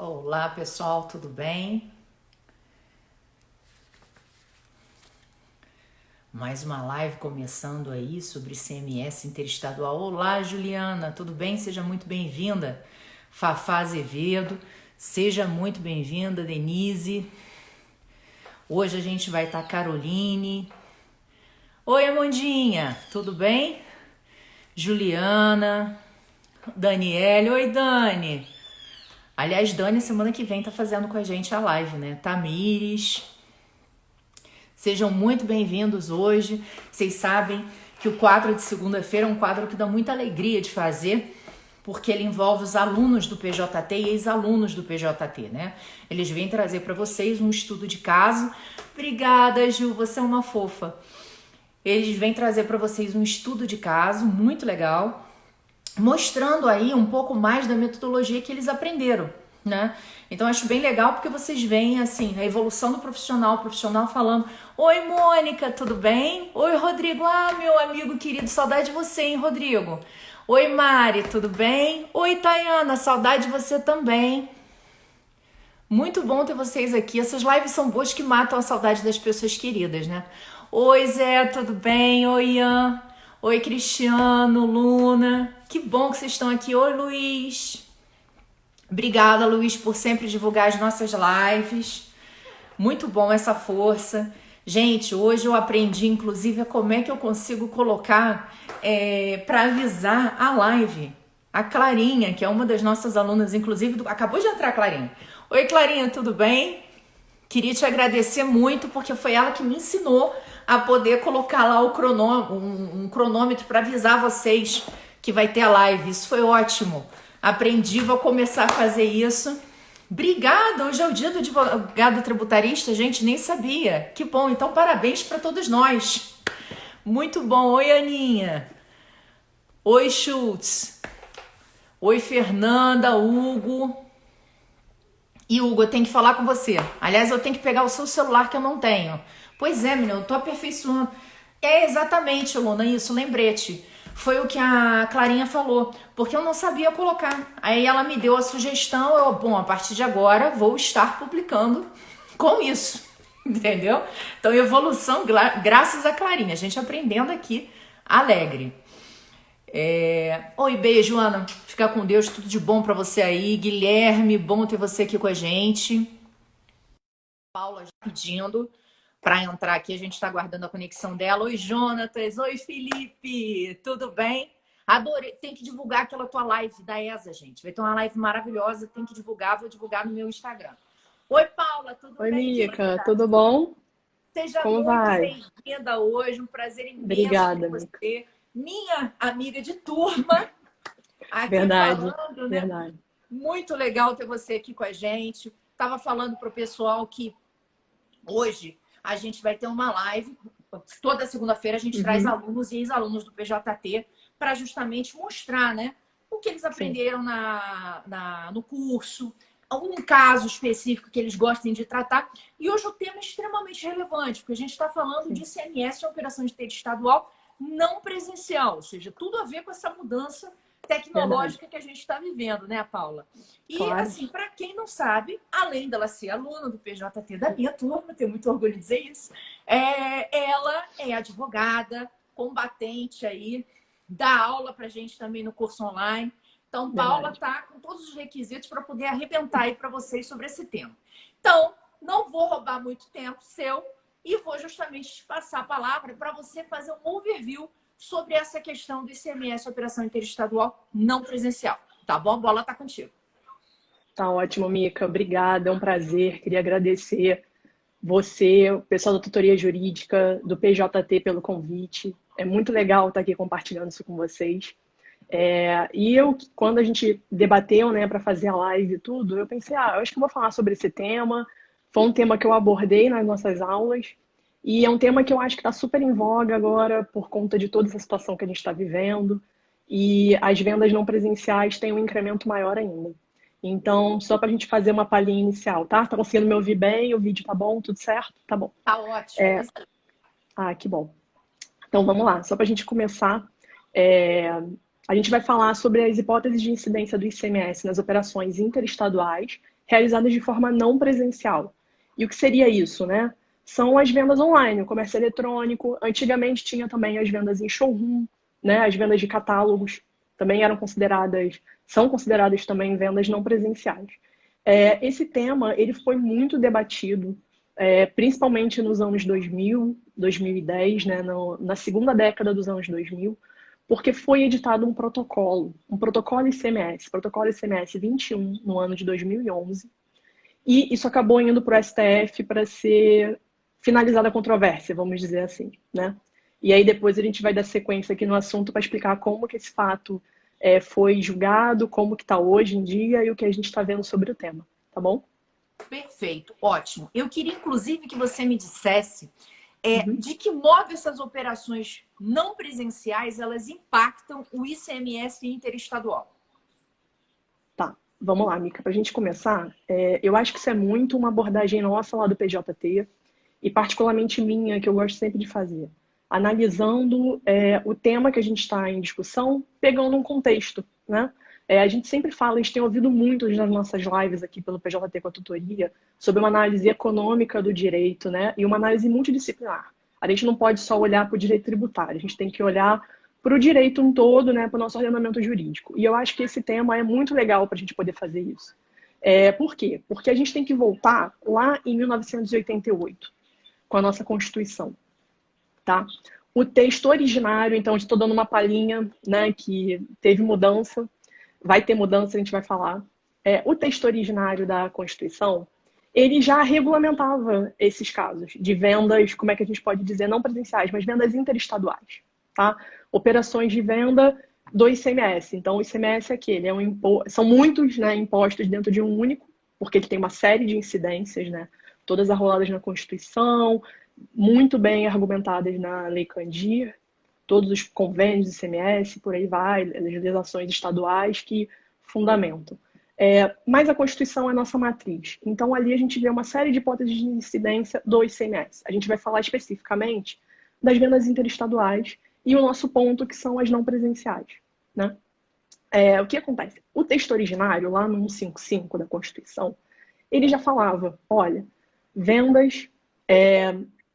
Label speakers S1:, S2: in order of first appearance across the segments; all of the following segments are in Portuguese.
S1: Olá, pessoal, tudo bem? Mais uma live começando aí sobre CMS interestadual. Olá, Juliana, tudo bem? Seja muito bem-vinda. Fafá Azevedo, seja muito bem-vinda. Denise. Hoje a gente vai estar Caroline. Oi, Amandinha, tudo bem? Juliana, Daniele. Oi, Dani. Aliás, Dani, semana que vem tá fazendo com a gente a live, né? Tamires. Sejam muito bem-vindos hoje. Vocês sabem que o quadro de segunda-feira é um quadro que dá muita alegria de fazer, porque ele envolve os alunos do PJT e ex-alunos do PJT, né? Eles vêm trazer para vocês um estudo de caso. Obrigada, Gil, você é uma fofa. Eles vêm trazer para vocês um estudo de caso muito legal, mostrando aí um pouco mais da metodologia que eles aprenderam, né? Então acho bem legal porque vocês veem assim a evolução do profissional, o profissional falando: "Oi, Mônica, tudo bem? Oi, Rodrigo, meu amigo querido, saudade de você, hein, Rodrigo? Oi, Mari, tudo bem? Oi, Tayana, saudade de você também." Muito bom ter vocês aqui. Essas lives são boas que matam a saudade das pessoas queridas, né? Oi, Zé, tudo bem? Oi, Ian. Oi, Cristiano, Luna. Que bom que vocês estão aqui. Oi, Luiz. Obrigada, Luiz, por sempre divulgar as nossas lives. Muito bom essa força. Gente, hoje eu aprendi, inclusive, como é que eu consigo colocar para avisar a live. A Clarinha, que é uma das nossas alunas, inclusive, acabou de entrar, Clarinha. Oi, Clarinha, tudo bem? Queria te agradecer muito, porque foi ela que me ensinou a poder colocar lá um cronômetro para avisar vocês que vai ter a live. Isso foi ótimo. Aprendi, vou começar a fazer isso. Obrigada, hoje é o dia do advogado tributarista, gente, nem sabia. Que bom, então parabéns para todos nós. Muito bom. Oi, Aninha. Oi, Schultz. Oi, Fernanda, Hugo. E Hugo, eu tenho que falar com você. Aliás, eu tenho que pegar o seu celular que eu não tenho. Pois é, menina, eu tô aperfeiçoando. É exatamente, Luna, isso, lembrete. Foi o que a Clarinha falou, porque eu não sabia colocar. Aí ela me deu a sugestão, bom, a partir de agora vou estar publicando com isso, entendeu? Então, evolução graças a Clarinha, a gente aprendendo aqui, alegre. Oi, beijo, Ana. Fica com Deus, tudo de bom pra você aí. Guilherme, bom ter você aqui com a gente. Paula já pedindo para entrar aqui, a gente está aguardando a conexão dela. Oi, Jonatas. Oi, Felipe. Tudo bem? Adorei. Tem que divulgar aquela tua live da ESA, gente. Vai ter uma live maravilhosa, tem que divulgar. Vou divulgar no meu Instagram. Oi, Paula. Tudo
S2: Oi,
S1: bem,
S2: Mica,
S1: querida?
S2: tudo bom?
S1: Seja
S2: Como
S1: muito
S2: vai?
S1: bem-vinda hoje. Um prazer imenso ter
S2: Obrigada, Mica.
S1: você. Minha amiga de turma aqui
S2: Verdade,
S1: falando, né?
S2: verdade.
S1: Muito legal ter você aqui com a gente. Estava falando para o pessoal que hoje a gente vai ter uma live. Toda segunda-feira a gente traz
S2: Uhum,
S1: alunos e ex-alunos do PJT para justamente mostrar, né, o que eles
S2: sim,
S1: aprenderam no curso, algum caso específico que eles gostem de tratar. E hoje o tema é extremamente relevante, porque a gente está falando de
S2: sim,
S1: ICMS, operação de rede estadual não presencial, ou seja, tudo a ver com essa mudança
S2: verdade.
S1: tecnológica que a gente está vivendo, né, Paula? E,
S2: Claro.
S1: assim, para quem não sabe, além dela ser aluna do PJT da minha turma, tenho muito orgulho de dizer isso, ela é advogada, combatente aí, dá aula para a gente também no curso online. Então, Paula
S2: Verdade.
S1: está com todos os requisitos para poder arrebentar aí para vocês sobre esse tema. Então, não vou roubar muito tempo seu e vou justamente te passar a palavra para você fazer um overview sobre essa questão do ICMS, operação interestadual não presencial. Tá bom? A bola está contigo.
S2: Tá ótimo, Mica. Obrigada, é um prazer. Queria agradecer você, o pessoal da tutoria jurídica, do PJT pelo convite. É muito legal estar aqui compartilhando isso com vocês. Quando a gente debateu, né, para fazer a live e tudo, eu pensei, eu acho que eu vou falar sobre esse tema. Foi um tema que eu abordei nas nossas aulas e é um tema que eu acho que está super em voga agora por conta de toda essa situação que a gente está vivendo e as vendas não presenciais têm um incremento maior ainda. Então, só para a gente fazer uma palhinha inicial, tá? Tá conseguindo me ouvir bem? O vídeo tá bom? Tudo certo? Tá bom.
S1: Tá ótimo. Isso.
S2: Que bom. Então, vamos lá. Só para a gente começar, é, a gente vai falar sobre as hipóteses de incidência do ICMS nas operações interestaduais realizadas de forma não presencial. E o que seria isso, né? São as vendas online, o comércio eletrônico. Antigamente tinha também as vendas em showroom, né? As vendas de catálogos também são consideradas também vendas não presenciais. Esse tema ele foi muito debatido, principalmente nos anos 2000, 2010, né? Na segunda década dos anos 2000, porque foi editado um protocolo protocolo ICMS 21, no ano de 2011, e isso acabou indo para o STF para ser finalizada a controvérsia, vamos dizer assim, né? E aí depois a gente vai dar sequência aqui no assunto para explicar como que esse fato foi julgado, como que está hoje em dia e o que a gente está vendo sobre o tema, tá bom?
S1: Perfeito, ótimo. Eu queria, inclusive, que você me dissesse
S2: Uhum.
S1: de que modo essas operações não presenciais elas impactam o ICMS interestadual.
S2: Tá, vamos lá, Mica. Para a gente começar, eu acho que isso é muito uma abordagem nossa lá do PJT e particularmente minha, que eu gosto sempre de fazer. Analisando o tema que a gente está em discussão, pegando um contexto, né? A gente sempre fala, a gente tem ouvido muito nas nossas lives aqui pelo PJT com a tutoria, sobre uma análise econômica do direito, né? E uma análise multidisciplinar. A gente não pode só olhar para o direito tributário, a gente tem que olhar para o direito um todo, né, para o nosso ordenamento jurídico. E eu acho que esse tema é muito legal para a gente poder fazer isso. Por quê? Porque a gente tem que voltar lá em 1988, com a nossa Constituição. Tá? O texto originário, então, estou dando uma palhinha, né, que teve mudança, vai ter mudança, a gente vai falar. O texto originário da Constituição, ele já regulamentava esses casos de vendas, como é que a gente pode dizer, não presenciais, mas vendas interestaduais. Tá? Operações de venda do ICMS. Então, o ICMS é aquele, são muitos, né, impostos dentro de um único, porque ele tem uma série de incidências, né, todas arroladas na Constituição, muito bem argumentadas na Lei Candir, todos os convênios do ICMS, por aí vai, legislações estaduais que fundamentam. Mas a Constituição é a nossa matriz. Então, ali a gente vê uma série de hipóteses de incidência do ICMS. A gente vai falar especificamente das vendas interestaduais e o nosso ponto, que são as não presenciais, né? O que acontece? O texto originário, lá no 155 da Constituição, ele já falava, olha, vendas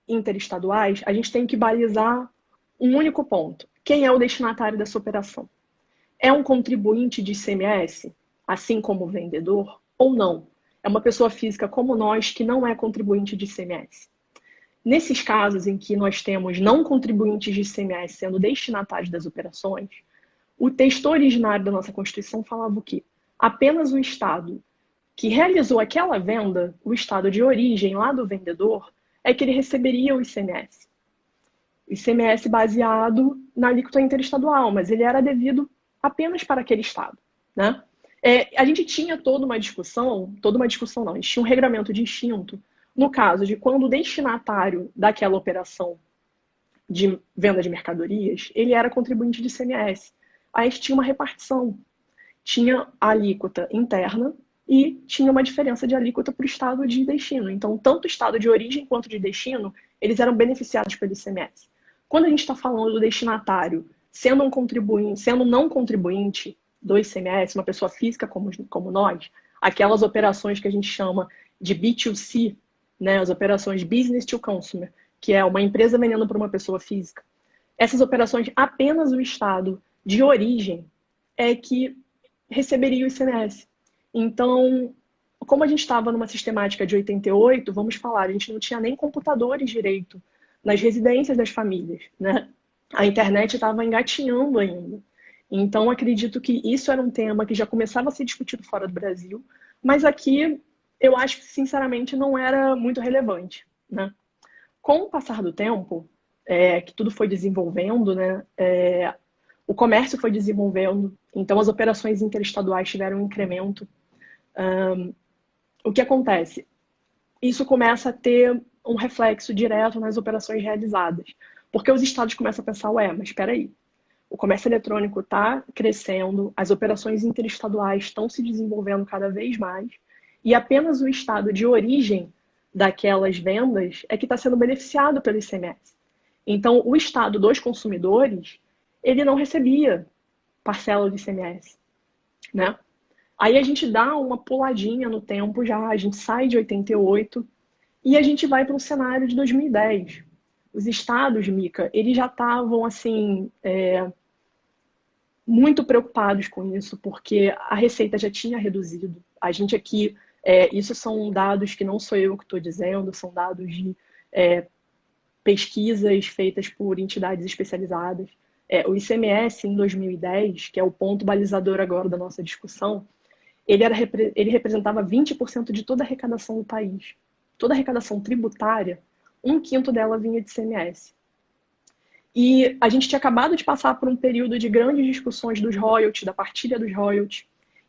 S2: interestaduais, a gente tem que balizar um único ponto. Quem é o destinatário dessa operação? É um contribuinte de ICMS, assim como o vendedor, ou não? É uma pessoa física como nós que não é contribuinte de ICMS. Nesses casos em que nós temos não contribuintes de ICMS sendo destinatários das operações, o texto originário da nossa Constituição falava o quê? Apenas o Estado que realizou aquela venda, o Estado de origem lá do vendedor, é que ele receberia o ICMS. O ICMS baseado na alíquota interestadual, mas ele era devido apenas para aquele Estado, né? A gente tinha toda uma discussão não, a gente tinha um regramento distinto no caso de quando o destinatário daquela operação de venda de mercadorias, ele era contribuinte de ICMS. Aí a gente tinha uma repartição. Tinha a alíquota interna e tinha uma diferença de alíquota para o estado de destino. Então, tanto o estado de origem quanto de destino, eles eram beneficiados pelo ICMS. Quando a gente está falando do destinatário sendo um contribuinte, sendo não contribuinte do ICMS, uma pessoa física como nós, aquelas operações que a gente chama de B2C, né, as operações Business to Consumer, que é uma empresa vendendo para uma pessoa física. Essas operações, apenas o estado de origem é que receberia o ICMS. Então, como a gente estava numa sistemática de 88, vamos falar, a gente não tinha nem computadores direito nas residências das famílias, né? A internet estava engatinhando ainda. Então, acredito que isso era um tema que já começava a ser discutido fora do Brasil, mas aqui eu acho que, sinceramente, não era muito relevante, né? Com o passar do tempo, que tudo foi desenvolvendo, né? O comércio foi desenvolvendo, então as operações interestaduais tiveram um incremento. O que acontece? Isso começa a ter um reflexo direto nas operações realizadas, porque os estados começam a pensar, mas espera aí, o comércio eletrônico está crescendo, as operações interestaduais estão se desenvolvendo cada vez mais, e apenas o estado de origem daquelas vendas é que está sendo beneficiado pelo ICMS. Então, o estado dos consumidores, ele não recebia parcela do ICMS, né? Aí a gente dá uma puladinha no tempo já, a gente sai de 88 e a gente vai para um cenário de 2010. Os estados, Mica, eles já estavam assim muito preocupados com isso, porque a receita já tinha reduzido. A gente aqui, isso são dados que não sou eu que estou dizendo, são dados de pesquisas feitas por entidades especializadas. O ICMS, em 2010, que é o ponto balizador agora da nossa discussão, ele representava 20% de toda a arrecadação do país. Toda a arrecadação tributária, um quinto dela vinha de ICMS. E a gente tinha acabado de passar por um período de grandes discussões dos royalties, da partilha dos royalties.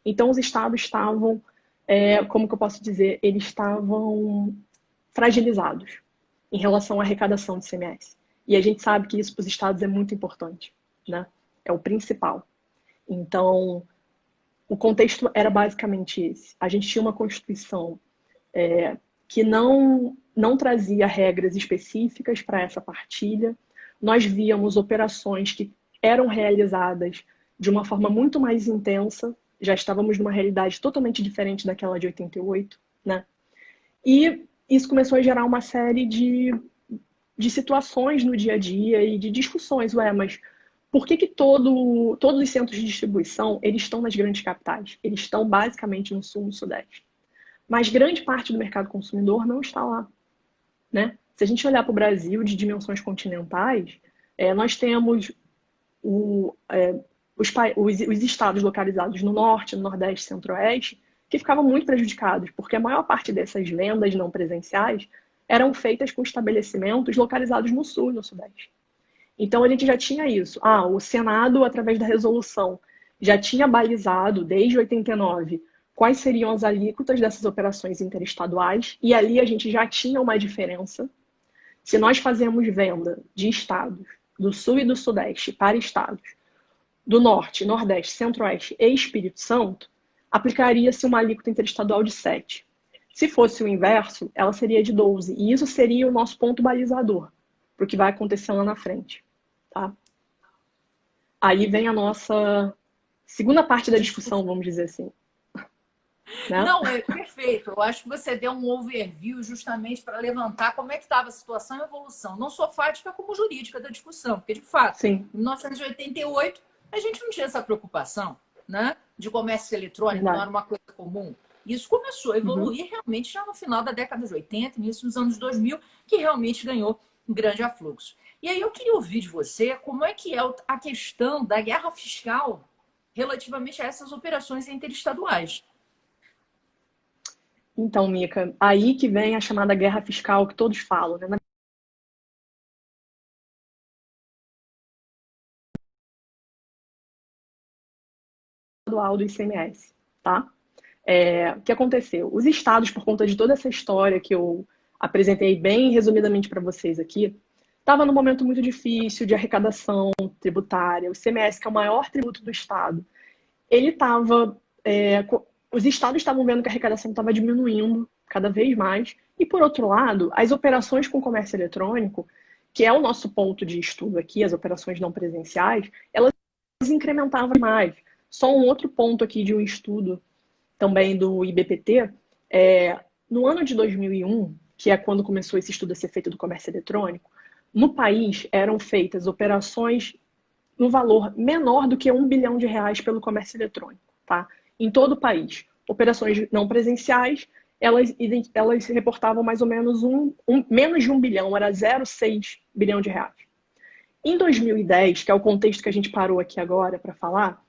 S2: Então, os estados estavam, como que eu posso dizer, eles estavam fragilizados em relação à arrecadação de ICMS. E a gente sabe que isso para os estados é muito importante, né? É o principal. Então, o contexto era basicamente esse. A gente tinha uma Constituição que não trazia regras específicas para essa partilha. Nós víamos operações que eram realizadas de uma forma muito mais intensa, já estávamos numa realidade totalmente diferente daquela de 88, né? E isso começou a gerar uma série de situações no dia a dia e de discussões. Mas por que todos os centros de distribuição eles estão nas grandes capitais? Eles estão basicamente no sul e no sudeste. Mas grande parte do mercado consumidor não está lá, né? Se a gente olhar para o Brasil de dimensões continentais, nós temos os estados localizados no norte, no nordeste, centro-oeste, que ficavam muito prejudicados, porque a maior parte dessas vendas não presenciais eram feitas com estabelecimentos localizados no sul e no sudeste. Então a gente já tinha isso. O Senado, através da resolução, já tinha balizado, desde 89, quais seriam as alíquotas dessas operações interestaduais, e ali a gente já tinha uma diferença. Se nós fazemos venda de estados do sul e do sudeste para estados do norte, nordeste, centro-oeste e Espírito Santo, aplicaria-se uma alíquota interestadual de 7. Se fosse o inverso, ela seria de 12. E isso seria o nosso ponto balizador para o que vai acontecer lá na frente. Tá? Aí vem a nossa segunda parte da discussão, vamos dizer assim. Né?
S1: Não, é perfeito. Eu acho que você deu um overview justamente para levantar como é que estava a situação e a evolução, não só fática como jurídica da discussão, porque, de fato,
S2: Sim.
S1: em 1988, a gente não tinha essa preocupação, né, de comércio eletrônico, não era uma coisa comum. Isso começou a evoluir realmente já no final da década de 80, início dos anos 2000, que realmente ganhou um grande afluxo. E aí eu queria ouvir de você como é que é a questão da guerra fiscal relativamente a essas operações interestaduais.
S2: Então, Mica, aí que vem a chamada guerra fiscal que todos falam, né? Do ICMS, tá? O que aconteceu? Os estados, por conta de toda essa história que eu apresentei bem resumidamente para vocês aqui, estava num momento muito difícil de arrecadação tributária. O ICMS, que é o maior tributo do estado, ele estava... os estados estavam vendo que a arrecadação estava diminuindo cada vez mais. E, por outro lado, as operações com comércio eletrônico, que é o nosso ponto de estudo aqui, as operações não presenciais, elas incrementavam mais. Só um outro ponto aqui de um estudo também do IBPT, no ano de 2001, que é quando começou esse estudo a ser feito do comércio eletrônico, no país eram feitas operações no valor menor do que R$ 1 bilhão pelo comércio eletrônico, tá? Em todo o país. Operações não presenciais, elas reportavam mais ou menos menos de 1 bilhão, era 0,6 bilhão de reais. Em 2010, que é o contexto que a gente parou aqui agora para falar,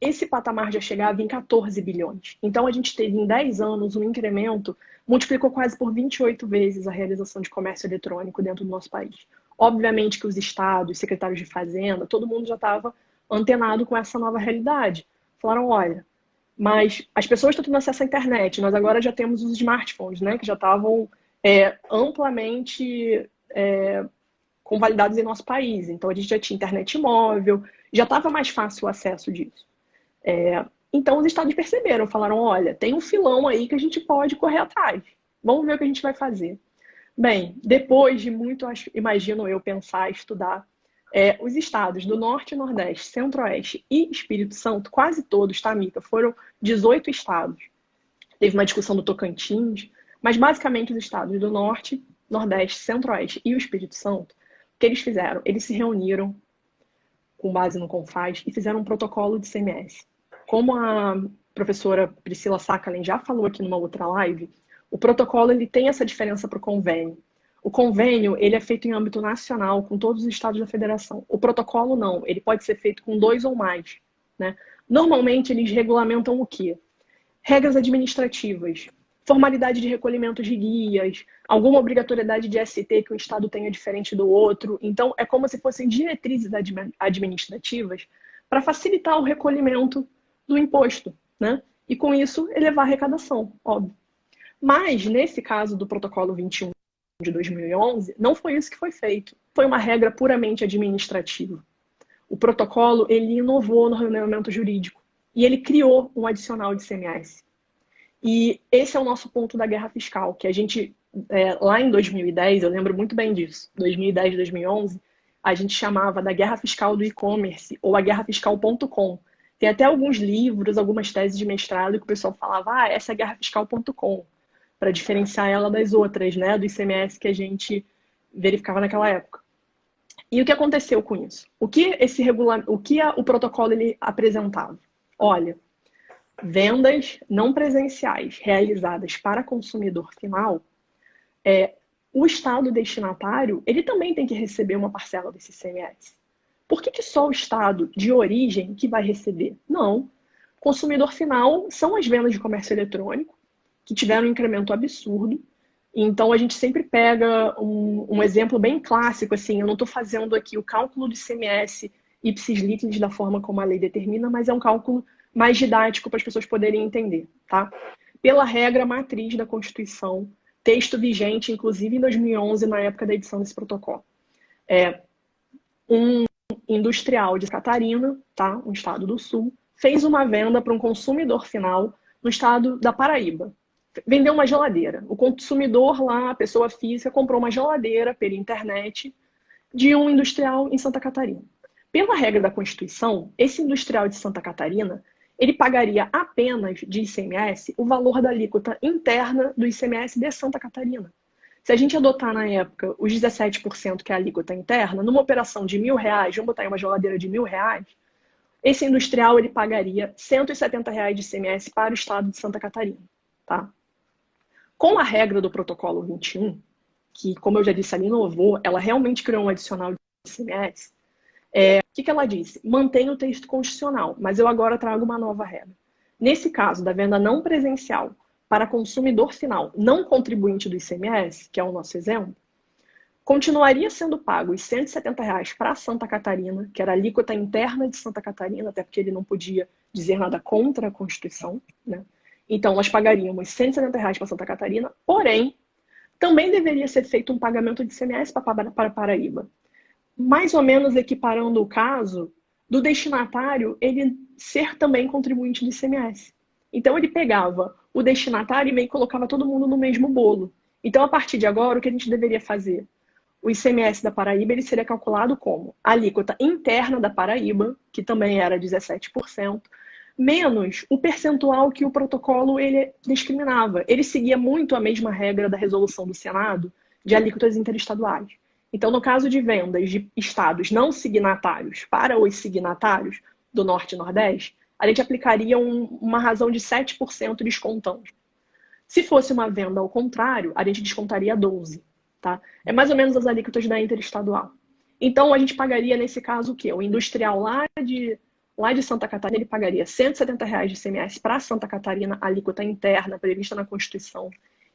S2: esse patamar já chegava em 14 bilhões. Então, a gente teve em 10 anos um incremento, multiplicou quase por 28 vezes a realização de comércio eletrônico dentro do nosso país. Obviamente que os estados, secretários de fazenda, todo mundo já estava antenado com essa nova realidade. Falaram, olha, mas as pessoas estão tendo acesso à internet, nós agora já temos os smartphones, né, que já estavam amplamente convalidados em nosso país. Então, a gente já tinha internet móvel, já estava mais fácil o acesso disso. Então, os estados perceberam, falaram, olha, tem um filão aí que a gente pode correr atrás. Vamos ver o que a gente vai fazer. Bem, depois de muito, imagino eu, pensar, estudar, Os estados do Norte, Nordeste, Centro-Oeste e Espírito Santo, quase todos, tá, Mica? Foram 18 estados. Teve uma discussão do Tocantins, mas basicamente os estados do Norte, Nordeste, Centro-Oeste e o Espírito Santo, o que eles fizeram? Eles se reuniram com base no CONFAS e fizeram um protocolo de CMS. Como a professora Priscila Sakhalin já falou aqui numa outra live, o protocolo ele tem essa diferença para o convênio. O convênio ele é feito em âmbito nacional com todos os estados da federação. O protocolo não, ele pode ser feito com 2 ou mais, né? Normalmente eles regulamentam o quê? Regras administrativas, formalidade de recolhimento de guias, alguma obrigatoriedade de ST que um estado tenha diferente do outro. Então, é como se fossem diretrizes administrativas para facilitar o recolhimento do imposto, né? E com isso, elevar a arrecadação, óbvio. Mas, nesse caso do protocolo 21 de 2011, não foi isso que foi feito. Foi uma regra puramente administrativa. O protocolo, ele inovou no ordenamento jurídico e ele criou um adicional de ICMS. E esse é o nosso ponto da guerra fiscal, que a gente, lá em 2010, eu lembro muito bem disso, 2010, 2011, a gente chamava da guerra fiscal do e-commerce, ou a guerrafiscal.com. Tem até alguns livros, algumas teses de mestrado que o pessoal falava, essa é a guerrafiscal.com, para diferenciar ela das outras, né, do ICMS que a gente verificava naquela época. E o que aconteceu com isso? O que o protocolo ele apresentava? Olha, vendas não presenciais realizadas para consumidor final, o estado destinatário ele também tem que receber uma parcela desse ICMS. Por que só o estado de origem que vai receber? Não. Consumidor final são as vendas de comércio eletrônico, que tiveram um incremento absurdo. Então, a gente sempre pega um exemplo bem clássico, assim, eu não estou fazendo aqui o cálculo do ICMS ipsis literis da forma como a lei determina, mas é um cálculo mais didático para as pessoas poderem entender, tá? Pela regra matriz da Constituição, texto vigente, inclusive em 2011, na época da edição desse protocolo. Um industrial de Catarina, tá? Um estado do Sul, fez uma venda para um consumidor final no estado da Paraíba. Vendeu uma geladeira. O consumidor lá, a pessoa física, comprou uma geladeira pela internet de um industrial em Santa Catarina. Pela regra da Constituição, esse industrial de Santa Catarina, ele pagaria apenas de ICMS o valor da alíquota interna do ICMS de Santa Catarina. Se a gente adotar na época os 17% que é a alíquota interna, numa operação de R$1.000, vamos botar em uma geladeira de R$1.000, esse industrial ele pagaria R$170 de ICMS para o estado de Santa Catarina, tá? Com a regra do protocolo 21, que, como eu já disse, ela inovou, ela realmente criou um adicional de ICMS, o que ela disse? Mantém o texto constitucional, mas eu agora trago uma nova regra. Nesse caso da venda não presencial para consumidor final não contribuinte do ICMS, que é o nosso exemplo, continuaria sendo pago os R$170 para Santa Catarina, que era a alíquota interna de Santa Catarina, até porque ele não podia dizer nada contra a Constituição, né? Então, nós pagaríamos R$170 para Santa Catarina, porém, também deveria ser feito um pagamento de ICMS para Paraíba. Mais ou menos equiparando o caso do destinatário ele ser também contribuinte do ICMS. Então, ele pegava o destinatário e meio que colocava todo mundo no mesmo bolo. Então, a partir de agora, o que a gente deveria fazer? O ICMS da Paraíba ele seria calculado como a alíquota interna da Paraíba, que também era 17%, menos o percentual que o protocolo ele discriminava. Ele seguia muito a mesma regra da resolução do Senado de alíquotas interestaduais. Então, no caso de vendas de estados não signatários para os signatários do Norte e Nordeste, a gente aplicaria uma razão de 7% descontando. Se fosse uma venda ao contrário, a gente descontaria 12%. Tá? É mais ou menos as alíquotas da interestadual. Então, a gente pagaria, nesse caso, o quê? O industrial lá de Santa Catarina, ele pagaria R$170 de ICMS para Santa Catarina, alíquota interna prevista na Constituição,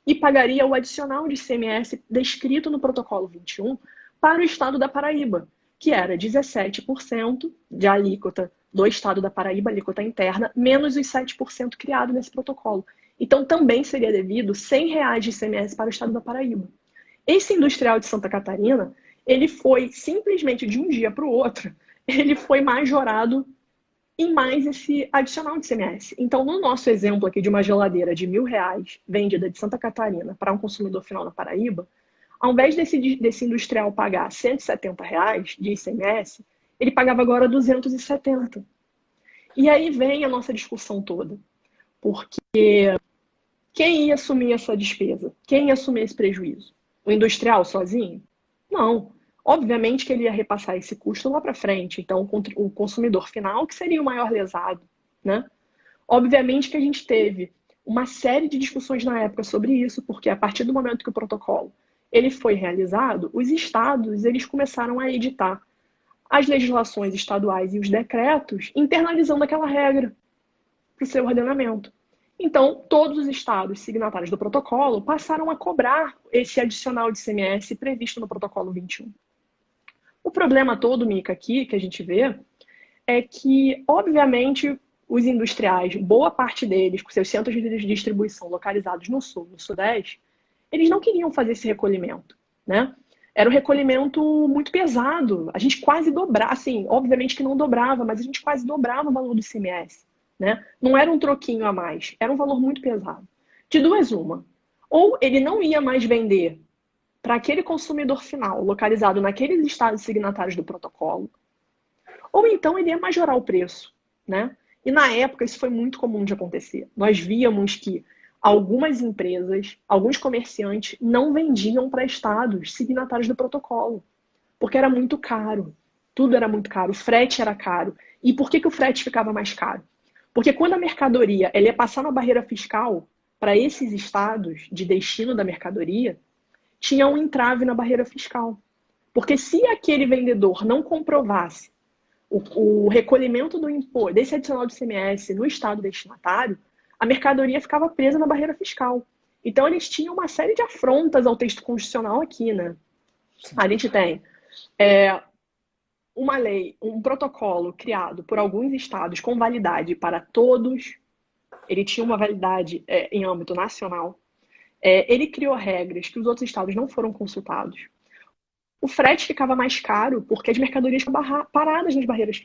S2: e pagaria o adicional de ICMS descrito no protocolo 21 para o estado da Paraíba, que era 17% de alíquota do estado da Paraíba, alíquota interna, menos os 7% criado nesse protocolo. Então, também seria devido R$100 de ICMS para o estado da Paraíba. Esse industrial de Santa Catarina, ele foi simplesmente de um dia para o outro, ele foi majorado em mais esse adicional de ICMS. Então, no nosso exemplo aqui de uma geladeira de R$1.000 vendida de Santa Catarina para um consumidor final na Paraíba, Ao invés desse industrial pagar R$ 170 de ICMS, ele pagava agora 270. E aí vem a nossa discussão toda. Porque quem ia assumir essa despesa? Quem ia assumir esse prejuízo? O industrial sozinho? Não. Obviamente que ele ia repassar esse custo lá para frente. Então, o consumidor final que seria o maior lesado, né? Obviamente que a gente teve uma série de discussões na época sobre isso, porque a partir do momento que o protocolo ele foi realizado, os estados eles começaram a editar as legislações estaduais e os decretos, internalizando aquela regra para o seu ordenamento. Então, todos os estados signatários do protocolo passaram a cobrar esse adicional de ICMS previsto no protocolo 21. O problema todo, Mica, aqui que a gente vê é que, obviamente, os industriais, boa parte deles, com seus centros de distribuição localizados no sul, no sudeste, eles não queriam fazer esse recolhimento, né? Era um recolhimento muito pesado. A gente quase dobrava, assim, obviamente que não dobrava, mas a gente quase dobrava o valor do ICMS, né? Não era um troquinho a mais, era um valor muito pesado. De duas, uma. Ou ele não ia mais vender para aquele consumidor final, localizado naqueles estados signatários do protocolo, ou então ele ia majorar o preço, né? E na época isso foi muito comum de acontecer. Nós víamos que algumas empresas, alguns comerciantes não vendiam para estados signatários do protocolo, porque era muito caro. Tudo era muito caro, o frete era caro. E por que o frete ficava mais caro? Porque quando a mercadoria ela ia passar na barreira fiscal para esses estados de destino da mercadoria, tinha um entrave na barreira fiscal. Porque se aquele vendedor não comprovasse o recolhimento do imposto, desse adicional de ICMS no estado destinatário, a mercadoria ficava presa na barreira fiscal. Então, eles tinham uma série de afrontas ao texto constitucional aqui, né? A gente tem uma lei, um protocolo criado por alguns estados com validade para todos. Ele tinha uma validade em âmbito nacional. Ele criou regras que os outros estados não foram consultados. O frete ficava mais caro porque as mercadorias ficavam paradas nas barreiras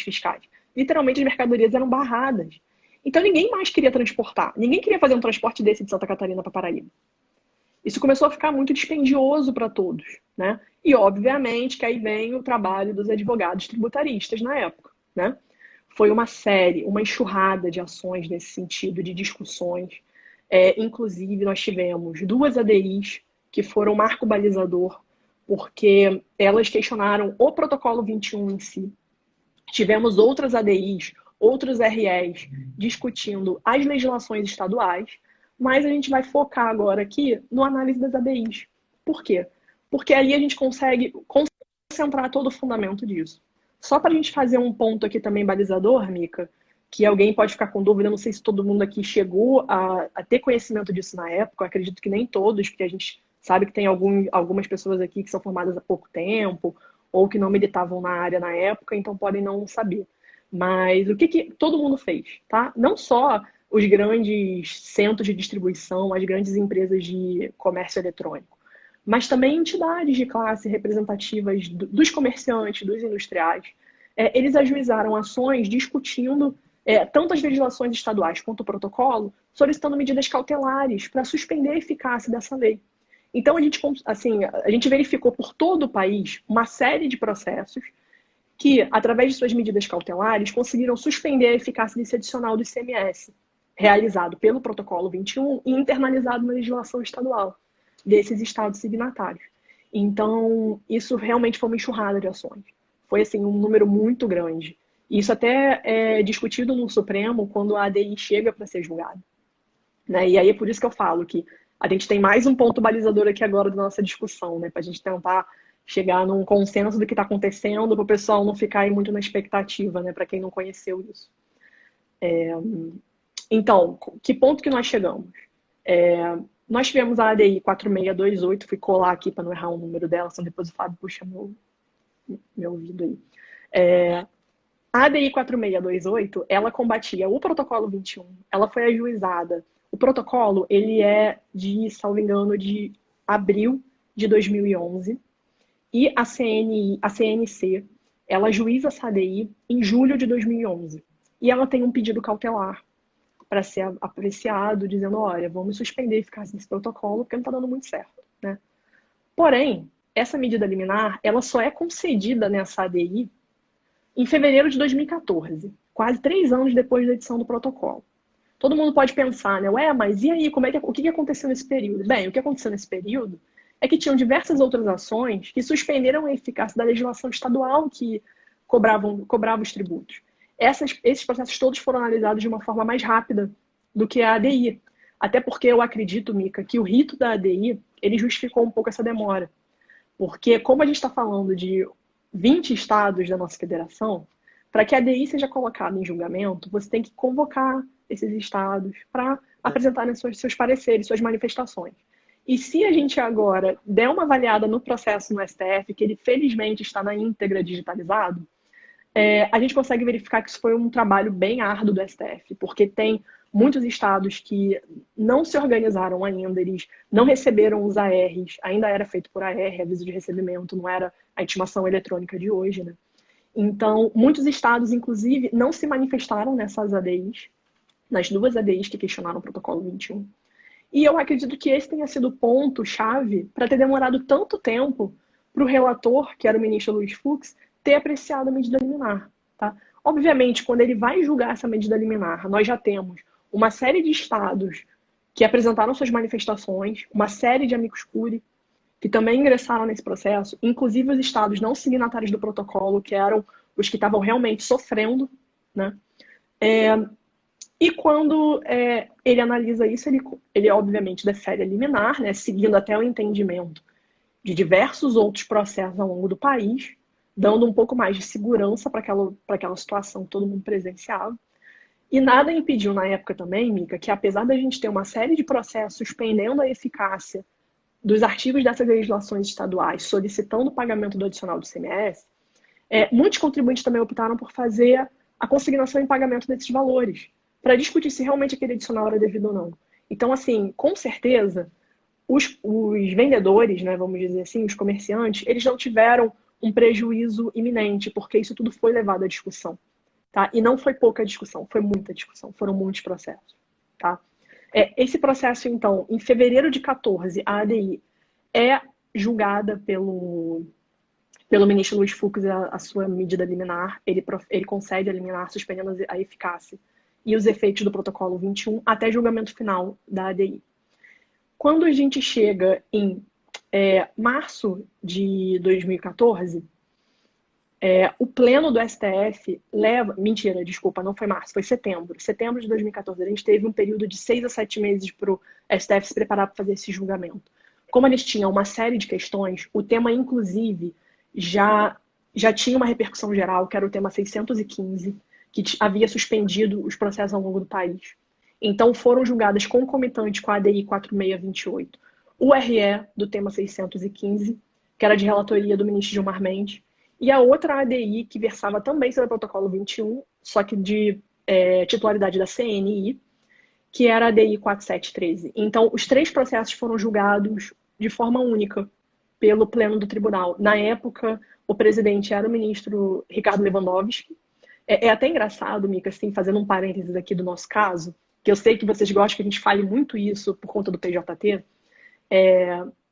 S2: fiscais. Literalmente, as mercadorias eram barradas. Então, ninguém mais queria transportar. Ninguém queria fazer um transporte desse de Santa Catarina para Paraíba. Isso começou a ficar muito dispendioso para todos, né? E, obviamente, que aí vem o trabalho dos advogados tributaristas na época, né? Foi uma série, uma enxurrada de ações nesse sentido, de discussões. Inclusive, nós tivemos 2 ADIs que foram marco balizador, porque elas questionaram o protocolo 21 em si. Tivemos outras ADIs, outros REs discutindo as legislações estaduais, mas a gente vai focar agora aqui no análise das ADIs. Por quê? Porque ali a gente consegue concentrar todo o fundamento disso. Só para a gente fazer um ponto aqui também balizador, Mica, que alguém pode ficar com dúvida, não sei se todo mundo aqui chegou a ter conhecimento disso na época, eu acredito que nem todos, porque a gente sabe que tem algumas pessoas aqui que são formadas há pouco tempo, ou que não militavam na área na época, então podem não saber. Mas o que todo mundo fez, tá? Não só os grandes centros de distribuição, as grandes empresas de comércio eletrônico, mas também entidades de classe representativas dos comerciantes, dos industriais. Eles ajuizaram ações discutindo tanto as legislações estaduais quanto o protocolo, solicitando medidas cautelares para suspender a eficácia dessa lei. Então, a gente verificou por todo o país uma série de processos que, através de suas medidas cautelares, conseguiram suspender a eficácia desse adicional do ICMS, realizado pelo protocolo 21 e internalizado na legislação estadual desses estados signatários. Então, isso realmente foi uma enxurrada de ações. Foi, assim, um número muito grande. Isso até é discutido no Supremo quando a ADI chega para ser julgada, né? E aí é por isso que eu falo que a gente tem mais um ponto balizador aqui agora da nossa discussão, né? Para a gente tentar chegar num consenso do que está acontecendo, para o pessoal não ficar aí muito na expectativa, né? Para quem não conheceu isso. Então, que ponto que nós chegamos? Nós tivemos a ADI 4628, fui colar aqui para não errar o número dela, senão depois o Fábio puxa meu ouvido aí. A ADI 4628, ela combatia o protocolo 21, ela foi ajuizada. O protocolo, ele é de, salvo engano, de abril de 2011, e a CNC, ela ajuiza essa ADI em julho de 2011. E ela tem um pedido cautelar para ser apreciado, dizendo, olha, vamos suspender a eficácia desse protocolo, porque não está dando muito certo, né? Porém, essa medida liminar, ela só é concedida nessa ADI em fevereiro de 2014, quase 3 anos depois da edição do protocolo. Todo mundo pode pensar, né? Ué, mas e aí, o que aconteceu nesse período? Bem, o que aconteceu nesse período é que tinham diversas outras ações que suspenderam a eficácia da legislação estadual que cobrava os tributos. Esses processos todos foram analisados de uma forma mais rápida do que a ADI. Até porque eu acredito, Mica, que o rito da ADI, ele justificou um pouco essa demora. Porque como a gente está falando de 20 estados da nossa federação, para que a ADI seja colocada em julgamento, você tem que convocar esses estados para apresentarem seus pareceres, suas manifestações. E se a gente agora der uma avaliada no processo no STF, que ele felizmente está na íntegra digitalizado, a gente consegue verificar que isso foi um trabalho bem árduo do STF, porque tem muitos estados que não se organizaram ainda, eles não receberam os ARs, ainda era feito por AR, aviso de recebimento, não era a intimação eletrônica de hoje, né? Então, muitos estados, inclusive, não se manifestaram nessas ADIs, nas duas ADIs que questionaram o protocolo 21. E eu acredito que esse tenha sido o ponto-chave para ter demorado tanto tempo para o relator, que era o ministro Luiz Fux, ter apreciado a medida liminar. Tá? Obviamente, quando ele vai julgar essa medida liminar, nós já temos uma série de estados que apresentaram suas manifestações, uma série de amicus curiae que também ingressaram nesse processo, inclusive os estados não signatários do protocolo, que eram os que estavam realmente sofrendo, né? E quando ele analisa isso, ele obviamente defere a liminar, né, seguindo até o entendimento de diversos outros processos ao longo do país, dando um pouco mais de segurança para aquela situação que todo mundo presenciava. E nada impediu na época também, Mica, que apesar da gente ter uma série de processos suspendendo a eficácia dos artigos dessas legislações estaduais, solicitando o pagamento do adicional do ICMS, muitos contribuintes também optaram por fazer a consignação em pagamento desses valores, para discutir se realmente aquele adicional era devido ou não. Então, assim, com certeza, os vendedores, né, vamos dizer assim, os comerciantes, eles não tiveram um prejuízo iminente, porque isso tudo foi levado à discussão. Tá? E não foi pouca discussão, foi muita discussão, foram muitos processos. Tá? Esse processo, então, em fevereiro de 14, a ADI é julgada pelo ministro Luiz Fux a sua medida liminar, ele concede a liminar, suspendendo a eficácia e os efeitos do protocolo 21 até julgamento final da ADI. Quando a gente chega em março de 2014, o pleno do STF leva... Mentira, desculpa, não foi março, foi setembro. Setembro de 2014, a gente teve um período de 6 a 7 meses para o STF se preparar para fazer esse julgamento. Como eles tinham uma série de questões, o tema, inclusive, já tinha uma repercussão geral, que era o tema 615, que havia suspendido os processos ao longo do país. Então, foram julgadas concomitantes com a ADI 4628, o RE do tema 615, que era de relatoria do ministro Gilmar Mendes, e a outra ADI, que versava também sobre o protocolo 21, só que de titularidade da CNI, que era a ADI 4713. Então, os 3 processos foram julgados de forma única pelo pleno do tribunal. Na época, o presidente era o ministro Ricardo Lewandowski. É até engraçado, Mica, assim, fazendo um parênteses aqui do nosso caso, que eu sei que vocês gostam que a gente fale muito isso por conta do PJT.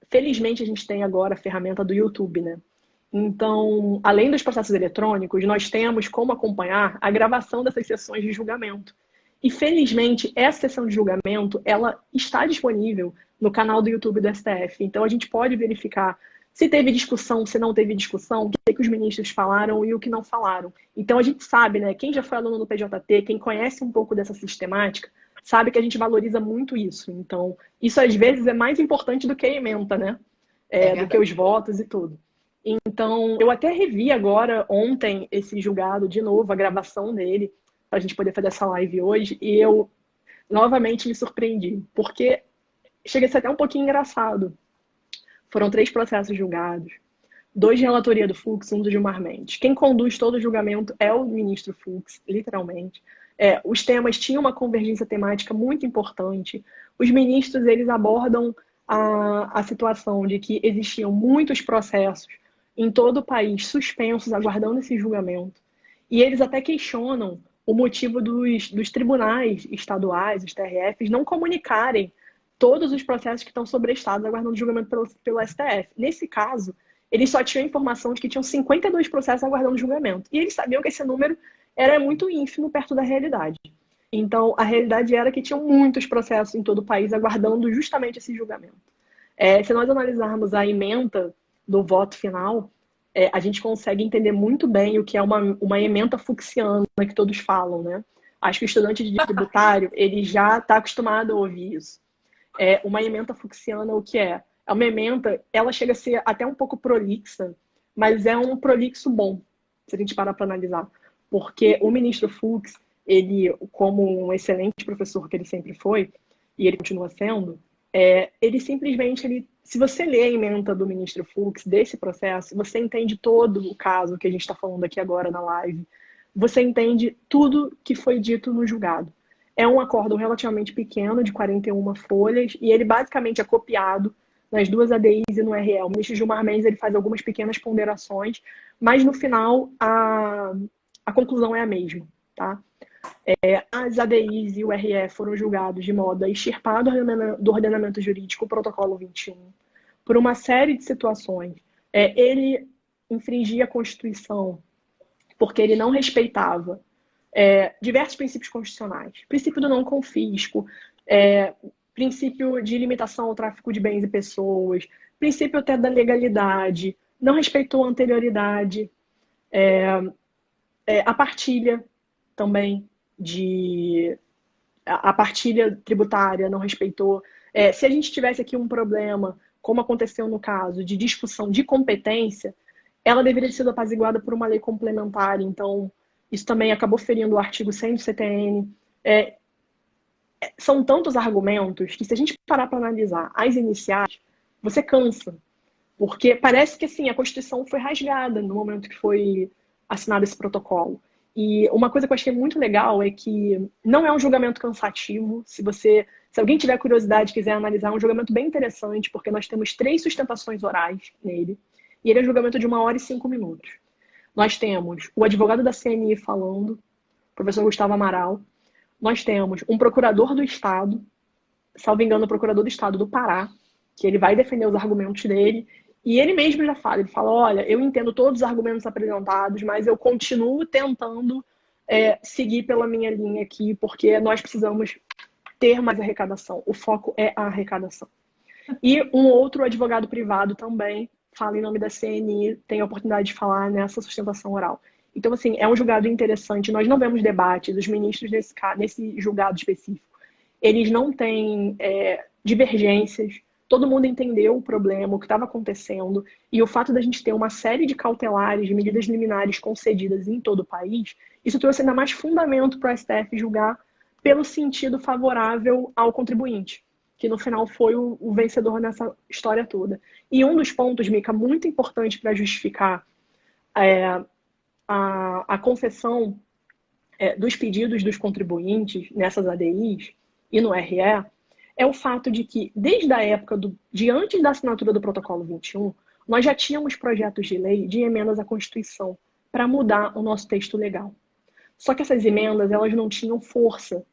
S2: Felizmente, a gente tem agora a ferramenta do YouTube, né? Então, além dos processos eletrônicos, nós temos como acompanhar a gravação dessas sessões de julgamento. E, felizmente, essa sessão de julgamento, ela está disponível no canal do YouTube do STF. Então, a gente pode verificar se teve discussão, se não teve discussão, o que os ministros falaram e o que não falaram. Então, a gente sabe, né? Quem já foi aluno do PJT, quem conhece um pouco dessa sistemática, sabe que a gente valoriza muito isso. Então, isso às vezes é mais importante do que a ementa, né? Do que os votos e tudo. Então, eu até revi agora, ontem, esse julgado de novo, a gravação dele, para a gente poder fazer essa live hoje, e eu novamente me surpreendi, porque chega a ser até um pouquinho engraçado. Foram 3 processos julgados, 2 de relatoria do Fux, 1 do Gilmar Mendes. Quem conduz todo o julgamento é o ministro Fux, literalmente. Os temas tinham uma convergência temática muito importante. Os ministros, eles abordam a situação de que existiam muitos processos em todo o país suspensos, aguardando esse julgamento. E eles até questionam o motivo dos tribunais estaduais, os TRFs, não comunicarem todos os processos que estão sobrestados aguardando julgamento pelo STF. Nesse caso, eles só tinham a informação de que tinham 52 processos aguardando julgamento. E eles sabiam que esse número era muito ínfimo perto da realidade. Então, a realidade era que tinham muitos processos em todo o país aguardando justamente esse julgamento. Se nós analisarmos a ementa do voto final, a gente consegue entender muito bem o que é uma ementa fuchsiana que todos falam, né? Acho que o estudante de tributário, ele já está acostumado a ouvir isso. Uma ementa fuchsiana, o que é? É uma ementa, ela chega a ser até um pouco prolixa, mas é um prolixo bom, se a gente parar para analisar. Porque o ministro Fux, ele, como um excelente professor que ele sempre foi, e ele continua sendo, ele simplesmente, se você lê a ementa do ministro Fux, desse processo, você entende todo o caso que a gente está falando aqui agora na live. Você entende tudo que foi dito no julgado. É um acórdão relativamente pequeno, de 41 folhas, e ele basicamente é copiado nas duas ADIs e no RE. O ministro Gilmar Mendes ele faz algumas pequenas ponderações, mas no final a conclusão é a mesma. Tá? As ADIs e o RE foram julgados de modo a extirpar do ordenamento jurídico o protocolo 21, por uma série de situações. Ele infringia a Constituição porque ele não respeitava diversos princípios constitucionais. Princípio do não confisco, princípio de limitação ao tráfico de bens e pessoas, princípio até da legalidade, não respeitou a anterioridade, a partilha também a partilha tributária não respeitou. Se a gente tivesse aqui um problema, como aconteceu no caso, de discussão de competência, ela deveria ter sido apaziguada por uma lei complementar. Então, isso também acabou ferindo o artigo 100 do CTN. São tantos argumentos que, se a gente parar para analisar as iniciais, você cansa. Porque parece que assim, a Constituição foi rasgada no momento que foi assinado esse protocolo. E uma coisa que eu achei muito legal é que não é um julgamento cansativo. Se alguém tiver curiosidade e quiser analisar, é um julgamento bem interessante, porque nós temos 3 sustentações orais nele. E ele é um julgamento de 1 hora e 5 minutos. Nós temos o advogado da CNI falando, o professor Gustavo Amaral. Nós temos um procurador do Estado, salvo engano, o procurador do Estado do Pará, que ele vai defender os argumentos dele. E ele mesmo já fala, ele fala, olha, eu entendo todos os argumentos apresentados, mas eu continuo tentando seguir pela minha linha aqui, porque nós precisamos ter mais arrecadação. O foco é a arrecadação. E um outro advogado privado também fala em nome da CNI, tem a oportunidade de falar nessa sustentação oral. Então, assim, é um julgado interessante. Nós não vemos debates, os ministros nesse julgado específico, eles não têm divergências. Todo mundo entendeu o problema, o que estava acontecendo, e o fato da gente ter uma série de cautelares, de medidas liminares concedidas em todo o país, isso trouxe ainda mais fundamento para o STF julgar pelo sentido favorável ao contribuinte, que no final foi o vencedor nessa história toda. E um dos pontos, Mica, muito importante para justificar a concessão dos pedidos dos contribuintes nessas ADIs e no RE, é o fato de que, desde a época de antes da assinatura do Protocolo 21, nós já tínhamos projetos de lei de emendas à Constituição para mudar o nosso texto legal. Só que essas emendas, elas não tinham força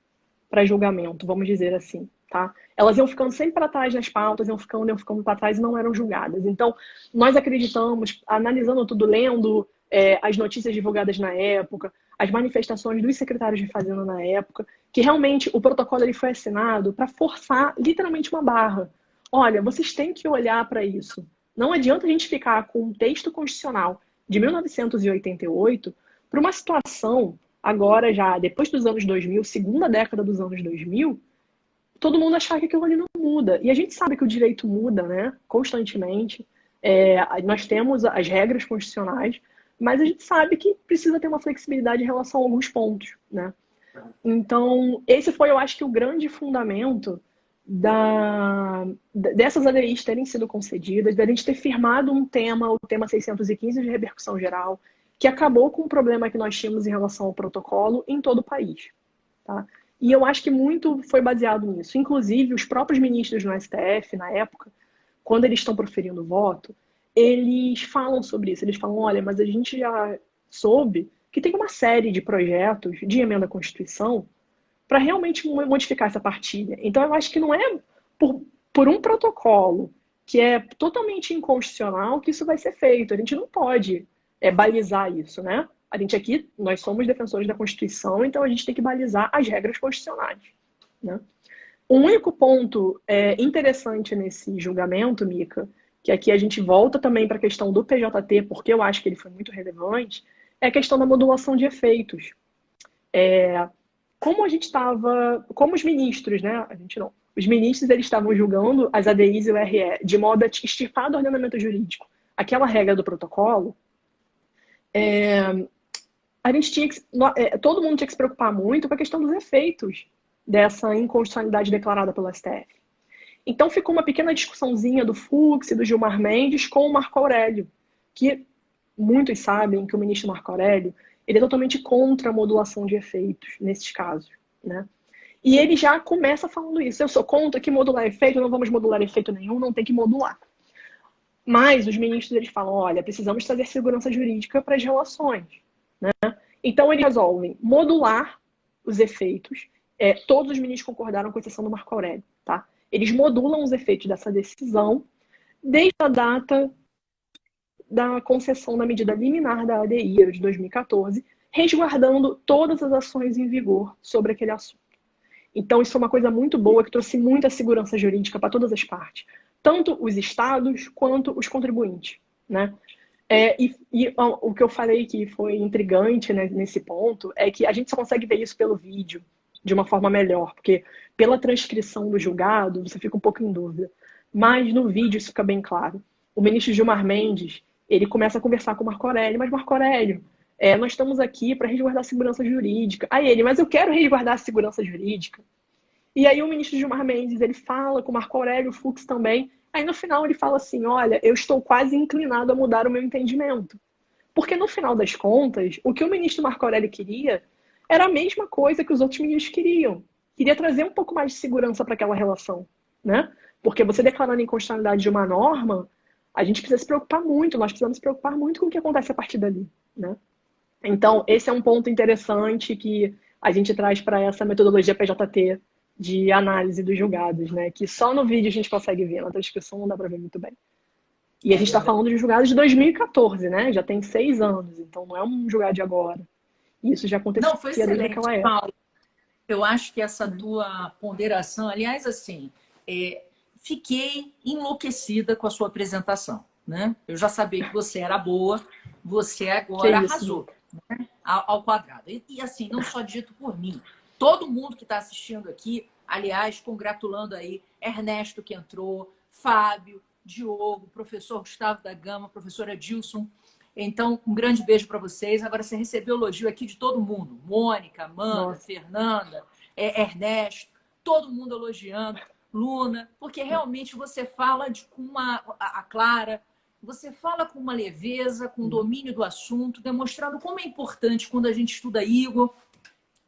S2: para julgamento, vamos dizer assim, tá? Elas iam ficando sempre para trás nas pautas, iam ficando para trás e não eram julgadas. Então, nós acreditamos, analisando tudo, lendo as notícias divulgadas na época, as manifestações dos secretários de Fazenda na época, que realmente o protocolo ele foi assinado para forçar literalmente uma barra. Olha, vocês têm que olhar para isso. Não adianta a gente ficar com um texto constitucional de 1988 para uma situação, agora já depois dos anos 2000, segunda década dos anos 2000, todo mundo achar que aquilo ali não muda. E a gente sabe que o direito muda, né, constantemente. Nós temos as regras constitucionais, mas a gente sabe que precisa ter uma flexibilidade em relação a alguns pontos, né? Então, esse foi, eu acho que, o grande fundamento dessas ADIs terem sido concedidas, da gente ter firmado um tema, o tema 615 de repercussão geral, que acabou com o problema que nós tínhamos em relação ao protocolo em todo o país, tá? E eu acho que muito foi baseado nisso. Inclusive, os próprios ministros no STF, na época, quando eles estão proferindo o voto, eles falam sobre isso. Eles falam, olha, mas a gente já soube que tem uma série de projetos de emenda à Constituição para realmente modificar essa partilha. Então, eu acho que não é por um protocolo que é totalmente inconstitucional que isso vai ser feito. A gente não pode balizar isso, né? A gente aqui, nós somos defensores da Constituição, então a gente tem que balizar as regras constitucionais, né? O único ponto interessante nesse julgamento, Mica, que aqui a gente volta também para a questão do PJT, porque eu acho que ele foi muito relevante, é a questão da modulação de efeitos. Como os ministros, né? A gente não. Os ministros eles estavam julgando as ADIs e o RE de modo a extirpar do ordenamento jurídico aquela regra do protocolo. A gente tinha que, todo mundo tinha que se preocupar muito com a questão dos efeitos dessa inconstitucionalidade declarada pelo STF. Então ficou uma pequena discussãozinha do Fux e do Gilmar Mendes com o Marco Aurélio, que muitos sabem que o ministro Marco Aurélio ele é totalmente contra a modulação de efeitos nesses casos, né? E ele já começa falando isso. Eu sou contra que modular efeito, não vamos modular efeito nenhum, não tem que modular. Mas os ministros eles falam, olha, precisamos trazer segurança jurídica para as relações, né? Então eles resolvem modular os efeitos. Todos os ministros concordaram com exceção do Marco Aurélio, tá? Eles modulam os efeitos dessa decisão desde a data da concessão da medida liminar da ADI de 2014, resguardando todas as ações em vigor sobre aquele assunto. Então, isso é uma coisa muito boa, que trouxe muita segurança jurídica para todas as partes, tanto os estados quanto os contribuintes, né? O que eu falei que foi intrigante, né, nesse ponto é que a gente só consegue ver isso pelo vídeo de uma forma melhor, porque pela transcrição do julgado você fica um pouco em dúvida. Mas no vídeo isso fica bem claro. O ministro Gilmar Mendes, ele começa a conversar com o Marco Aurélio, mas Marco Aurélio, nós estamos aqui para resguardar a segurança jurídica. Aí ele, mas eu quero resguardar a segurança jurídica. E aí o ministro Gilmar Mendes, ele fala com o Marco Aurélio, o Fux também. Aí no final ele fala assim, olha, eu estou quase inclinado a mudar o meu entendimento. Porque no final das contas, o que o ministro Marco Aurélio queria era a mesma coisa que os outros ministros queriam. Queria trazer um pouco mais de segurança para aquela relação, né? Porque você declarando a inconstitucionalidade de uma norma, a gente precisa se preocupar muito, nós precisamos se preocupar muito com o que acontece a partir dali, né? Então, esse é um ponto interessante que a gente traz para essa metodologia PJT de análise dos julgados, né? Que só no vídeo a gente consegue ver, na transcrição não dá para ver muito bem. E a gente está falando de julgados de 2014, né? Já tem 6 anos, então não é um julgado de agora. Isso já acontecia
S1: Não, foi excelente,
S2: desde aquela época.
S1: Paulo. Eu acho que essa tua ponderação, aliás, assim, fiquei enlouquecida com a sua apresentação, né? Eu já sabia que você era boa, você agora arrasou, né? Ao quadrado. E assim, não só dito por mim, todo mundo que está assistindo aqui, aliás, congratulando aí Ernesto que entrou, Fábio, Diogo, professor Gustavo da Gama, professora Dilson. Então, um grande beijo para vocês. Agora, você recebeu elogio aqui de todo mundo. Mônica, Amanda, Nossa. Fernanda, Ernesto, todo mundo elogiando. Luna, porque realmente você fala com a Clara, você fala com uma leveza, com domínio do assunto, demonstrando como é importante quando a gente estuda Igor.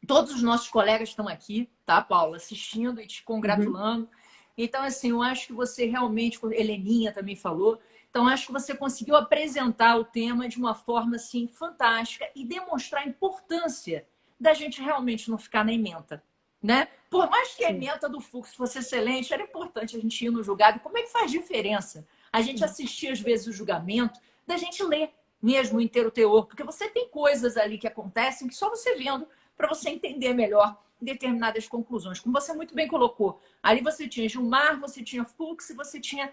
S1: Todos os nossos colegas estão aqui, tá, Paula, assistindo e te congratulando. Então, assim, eu acho que você realmente, Heleninha também falou, então acho que você conseguiu apresentar o tema de uma forma, assim, fantástica e demonstrar a importância da gente realmente não ficar na ementa, né? Por mais que a ementa do Fux fosse excelente, era importante a gente ir no julgado. Como é que faz diferença a gente assistir, às vezes, o julgamento, da gente ler mesmo inteiro o teor? Porque você tem coisas ali que acontecem que só você vendo para você entender melhor determinadas conclusões. Como você muito bem colocou, ali você tinha Gilmar, você tinha Fux e você tinha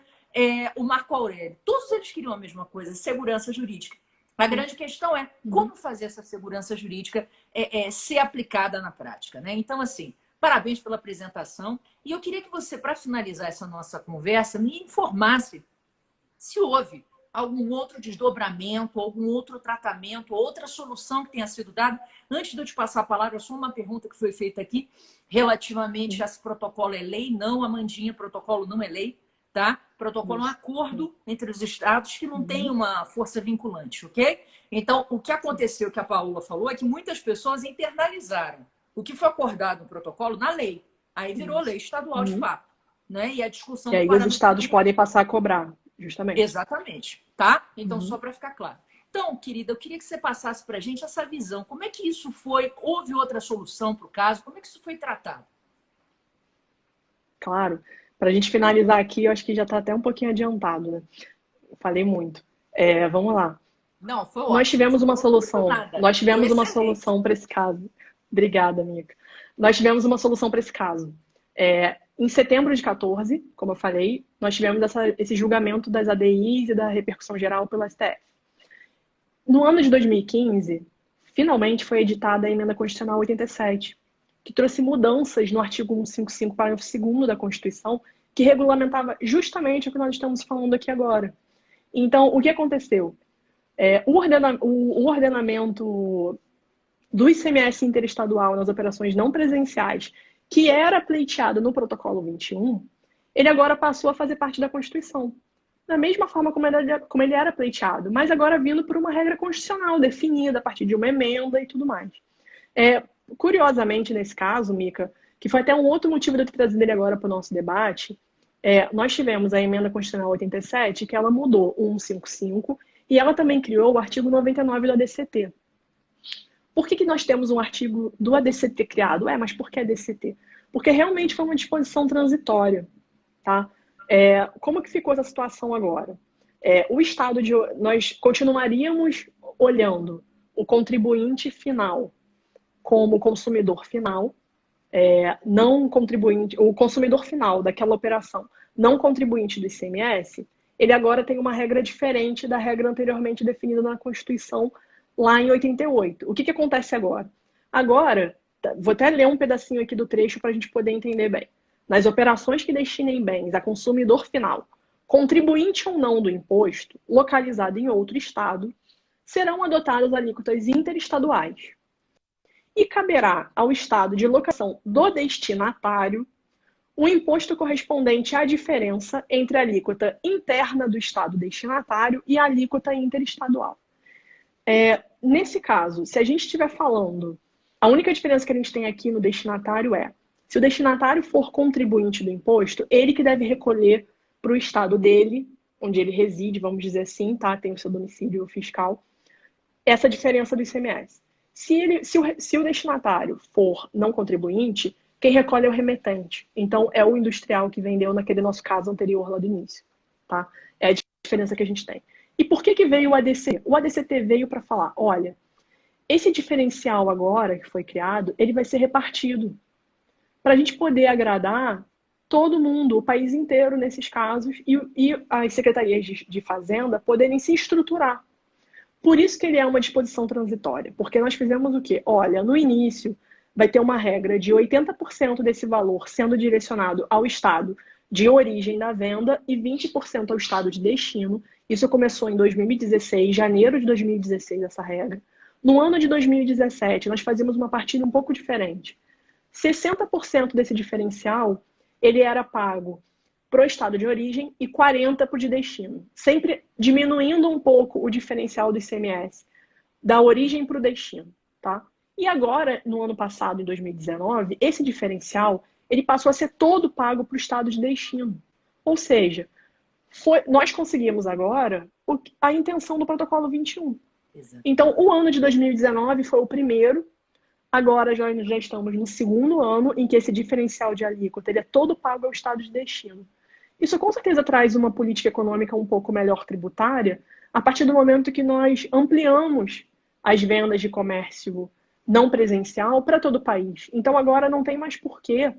S1: o Marco Aurélio. Todos eles queriam a mesma coisa, segurança jurídica. A grande questão é como fazer essa segurança jurídica ser aplicada na prática, né? Então, assim, parabéns pela apresentação. E eu queria que você, para finalizar essa nossa conversa, me informasse se houve algum outro desdobramento, algum outro tratamento, outra solução que tenha sido dada. Antes de eu te passar a palavra, só uma pergunta que foi feita aqui relativamente a se protocolo é lei. Não, Amandinha, protocolo não é lei, tá? Protocolo é um acordo entre os estados que não tem uma força vinculante, ok? Então, o que aconteceu, que a Paula falou, é que muitas pessoas internalizaram o que foi acordado no protocolo na lei. Aí virou lei estadual de fato, né? E a discussão...
S2: E aí os estados podem passar a cobrar. Justamente.
S1: Exatamente, tá? Então, só para ficar claro. Então, querida, eu queria que você passasse para a gente essa visão. Como é que isso foi? Houve outra solução para o caso? Como é que isso foi tratado?
S2: Claro. Para a gente finalizar aqui, eu acho que já está até um pouquinho adiantado, né? Eu falei muito. Vamos lá.
S1: Não, foi
S2: Nós
S1: ótimo.
S2: tivemos
S1: Você
S2: uma
S1: não falou
S2: solução.
S1: nada.
S2: Nós
S1: Foi
S2: tivemos uma
S1: excelente.
S2: solução para esse caso. Obrigada, amiga. Nós tivemos uma solução para esse caso. Em setembro de 14, como eu falei, nós tivemos esse julgamento das ADIs e da repercussão geral pelo STF. No ano de 2015, finalmente foi editada a Emenda Constitucional 87, que trouxe mudanças no artigo 155, parágrafo 2º da Constituição, que regulamentava justamente o que nós estamos falando aqui agora. Então, o que aconteceu? O ordenamento do ICMS interestadual nas operações não presenciais, que era pleiteado no protocolo 21, ele agora passou a fazer parte da Constituição. Da mesma forma como ele era pleiteado, mas agora vindo por uma regra constitucional definida a partir de uma emenda e tudo mais. Curiosamente, nesse caso, Mica, que foi até um outro motivo de eu ter trazido ele agora para o nosso debate, nós tivemos a emenda constitucional 87, que ela mudou o 155, e ela também criou o artigo 99 do ADCT. Por que nós temos um artigo do ADCT criado? Mas por que ADCT? Porque realmente foi uma disposição transitória, tá? Como que ficou essa situação agora? Nós continuaríamos olhando o contribuinte final como consumidor final, não contribuinte, o consumidor final daquela operação, não contribuinte do ICMS, ele agora tem uma regra diferente da regra anteriormente definida na Constituição lá em 88. O que acontece agora? Agora, vou até ler um pedacinho aqui do trecho para a gente poder entender bem. Nas operações que destinem bens a consumidor final, contribuinte ou não do imposto, localizado em outro estado, serão adotadas alíquotas interestaduais. E caberá ao estado de locação do destinatário o imposto correspondente à diferença entre a alíquota interna do estado destinatário e a alíquota interestadual. Nesse caso, se a gente estiver falando, a única diferença que a gente tem aqui no destinatário se o destinatário for contribuinte do imposto, ele que deve recolher para o estado dele, onde ele reside, vamos dizer assim, tá? Tem o seu domicílio fiscal, essa diferença do ICMS. Se o destinatário for não contribuinte, quem recolhe é o remetente. Então, é o industrial que vendeu naquele nosso caso anterior lá do início. Tá? É a diferença que a gente tem. E por que veio o ADC? O ADCT veio para falar, olha, esse diferencial agora que foi criado, ele vai ser repartido para a gente poder agradar todo mundo, o país inteiro nesses casos, e as secretarias de Fazenda poderem se estruturar. Por isso que ele é uma disposição transitória, porque nós fizemos o quê? Olha, no início vai ter uma regra de 80% desse valor sendo direcionado ao estado de origem da venda e 20% ao estado de destino. Isso começou em 2016, janeiro de 2016, essa regra. No ano de 2017, nós fazíamos uma partida um pouco diferente. 60% desse diferencial, ele era pago para o estado de origem e 40% para o de destino. Sempre diminuindo um pouco o diferencial do ICMS, da origem para o destino. Tá? E agora, no ano passado, em 2019, esse diferencial ele passou a ser todo pago para o estado de destino. Ou seja, nós conseguimos agora a intenção do protocolo 21. Exato. Então, o ano de 2019 foi o primeiro. Agora já estamos no segundo ano em que esse diferencial de alíquota ele é todo pago ao estado de destino. Isso com certeza traz uma política econômica um pouco melhor tributária a partir do momento que nós ampliamos as vendas de comércio não presencial para todo o país. Então agora não tem mais porquê,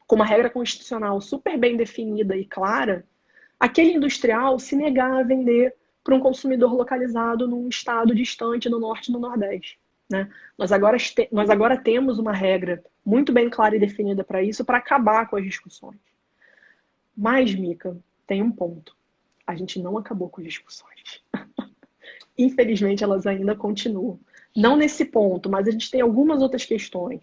S2: com uma regra constitucional super bem definida e clara, aquele industrial se negar a vender para um consumidor localizado num estado distante no norte e no nordeste. Né? Nós agora temos uma regra muito bem clara e definida para isso, para acabar com as discussões. Mas, Mica, tem um ponto. A gente não acabou com as discussões. Infelizmente, elas ainda continuam. Não nesse ponto, mas a gente tem algumas outras questões.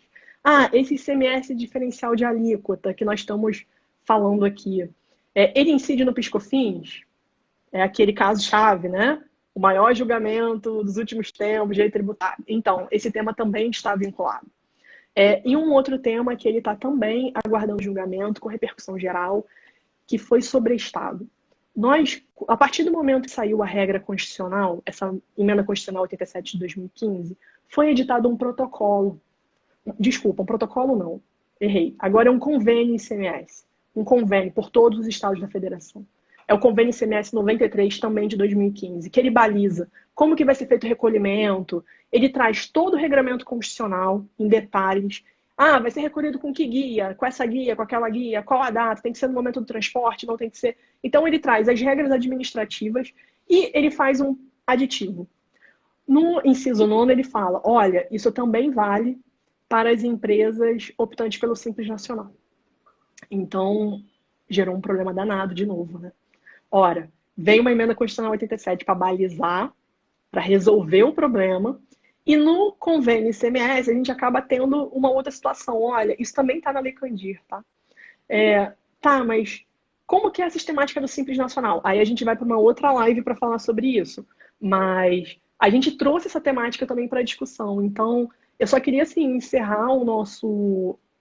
S2: Esse ICMS diferencial de alíquota que nós estamos falando aqui, ele incide no PiscoFins? É aquele caso-chave, né? O maior julgamento dos últimos tempos, direito tributário. Então, esse tema também está vinculado. E um outro tema que ele está também aguardando julgamento com repercussão geral, que foi sobre Estado. A partir do momento que saiu a regra constitucional, essa emenda constitucional 87 de 2015, foi editado um protocolo. Desculpa, um protocolo não. Errei. Agora é um convênio ICMS. um convênio por todos os estados da federação. É o convênio ICMS 93, também de 2015, que ele baliza como que vai ser feito o recolhimento, ele traz todo o regramento constitucional em detalhes. Ah, vai ser recolhido com que guia? Com essa guia, com aquela guia? Qual a data? Tem que ser no momento do transporte? Não tem que ser... Então, ele traz as regras administrativas e ele faz um aditivo. No inciso 9, ele fala, olha, isso também vale para as empresas optantes pelo Simples Nacional. Então, gerou um problema danado de novo, né? Ora, veio uma emenda constitucional 87 para balizar, para resolver o problema, e no convênio ICMS a gente acaba tendo uma outra situação. Olha, isso também está na Lei Candir, tá? Tá, mas como que é a sistemática do Simples Nacional? Aí a gente vai para uma outra live para falar sobre isso. Mas a gente trouxe essa temática também para a discussão. Então, eu só queria assim, encerrar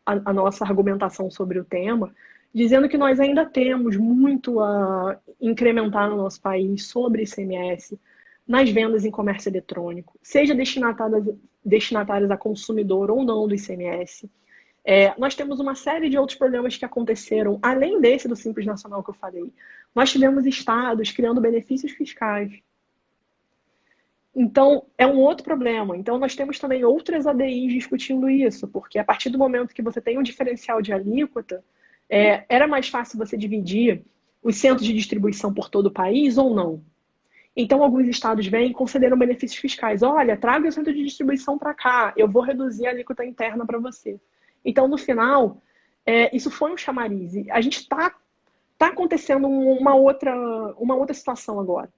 S2: a nossa argumentação sobre o tema, dizendo que nós ainda temos muito a incrementar no nosso país sobre ICMS, nas vendas em comércio eletrônico, seja destinatárias a consumidor ou não do ICMS. Nós temos uma série de outros problemas que aconteceram, além desse do Simples Nacional que eu falei. Nós tivemos estados criando benefícios fiscais. Então, é um outro problema. Então, nós temos também outras ADIs discutindo isso, porque a partir do momento que você tem um diferencial de alíquota, era mais fácil você dividir os centros de distribuição por todo o país ou não? Então, alguns estados vêm e concederam benefícios fiscais. Olha, traga o centro de distribuição para cá, eu vou reduzir a alíquota interna para você. Então, no final, isso foi um chamariz. A gente está acontecendo uma outra situação agora.